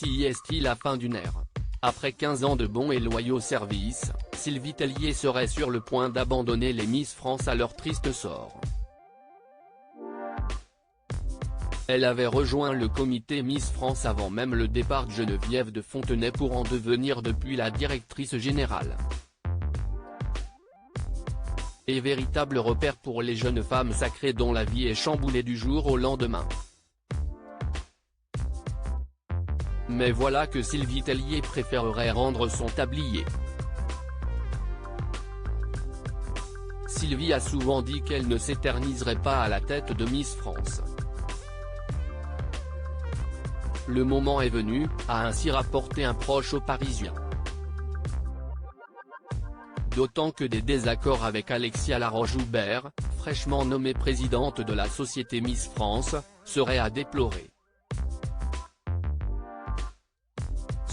Si est-il la fin d'une ère? Après 15 ans de bons et loyaux services, Sylvie Tellier serait sur le point d'abandonner les Miss France à leur triste sort. Elle avait rejoint le comité Miss France avant même le départ de Geneviève de Fontenay pour en devenir depuis la directrice générale. Et véritable repère pour les jeunes femmes sacrées dont la vie est chamboulée du jour au lendemain. Mais voilà que Sylvie Tellier préférerait rendre son tablier. Sylvie a souvent dit qu'elle ne s'éterniserait pas à la tête de Miss France. Le moment est venu, a ainsi rapporté un proche aux Parisiens. D'autant que des désaccords avec Alexia Laroche-Joubert, fraîchement nommée présidente de la société Miss France, seraient à déplorer.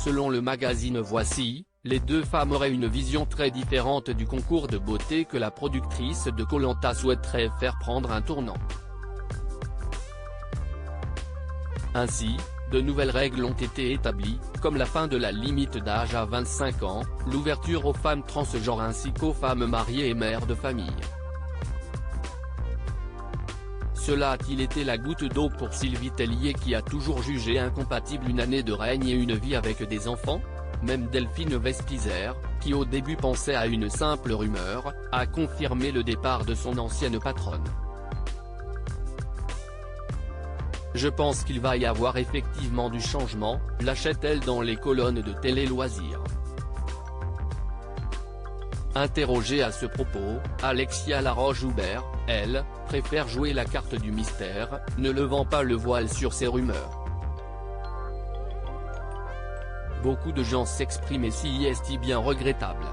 Selon le magazine Voici, les deux femmes auraient une vision très différente du concours de beauté que la productrice de Koh-Lanta souhaiterait faire prendre un tournant. Ainsi, de nouvelles règles ont été établies, comme la fin de la limite d'âge à 25 ans, l'ouverture aux femmes transgenres ainsi qu'aux femmes mariées et mères de famille. Cela a-t-il été la goutte d'eau pour Sylvie Tellier qui a toujours jugé incompatible une année de règne et une vie avec des enfants? Même Delphine Vespizer, qui au début pensait à une simple rumeur, a confirmé le départ de son ancienne patronne. Je pense qu'il va y avoir effectivement du changement, lâchait-elle dans les colonnes de Télé Loisirs. Interrogée à ce propos, Alexia Laroche-Joubert, elle, préfère jouer la carte du mystère, ne levant pas le voile sur ces rumeurs. Beaucoup de gens s'expriment et si est bien regrettable.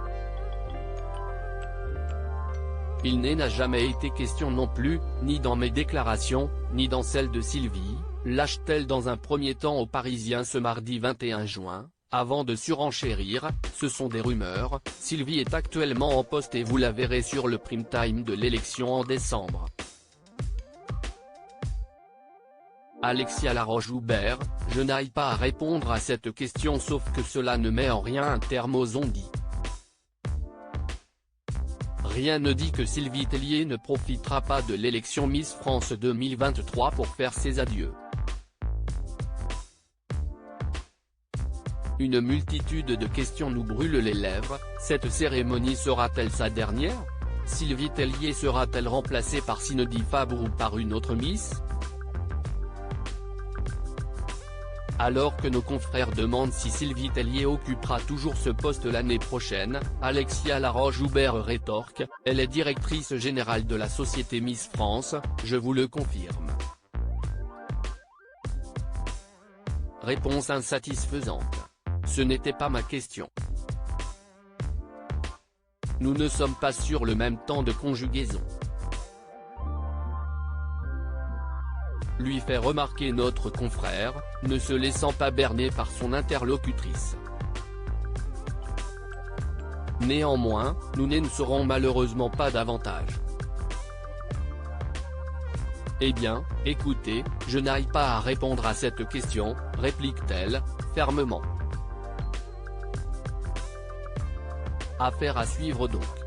Il n'a jamais été question non plus, ni dans mes déclarations, ni dans celles de Sylvie, lâche-t-elle dans un premier temps aux Parisiens ce mardi 21 juin, avant de surenchérir, ce sont des rumeurs, Sylvie est actuellement en poste et vous la verrez sur le prime time de l'élection en décembre. Alexia Laroche-Joubert, je n'aille pas à répondre à cette question sauf que cela ne met en rien un terme aux on-dit. Rien ne dit que Sylvie Tellier ne profitera pas de l'élection Miss France 2023 pour faire ses adieux. Une multitude de questions nous brûlent les lèvres, cette cérémonie sera-t-elle sa dernière? Sylvie Tellier sera-t-elle remplacée par Cindy Fabre ou par une autre Miss? Alors que nos confrères demandent si Sylvie Tellier occupera toujours ce poste l'année prochaine, Alexia Laroche-Joubert rétorque, elle est directrice générale de la société Miss France, je vous le confirme. Réponse insatisfaisante. Ce n'était pas ma question. Nous ne sommes pas sur le même temps de conjugaison. Lui fait remarquer notre confrère, ne se laissant pas berner par son interlocutrice. Néanmoins, nous ne saurons malheureusement pas davantage. Eh bien, écoutez, je n'aille pas à répondre à cette question, réplique-t-elle, fermement. Affaire à suivre donc.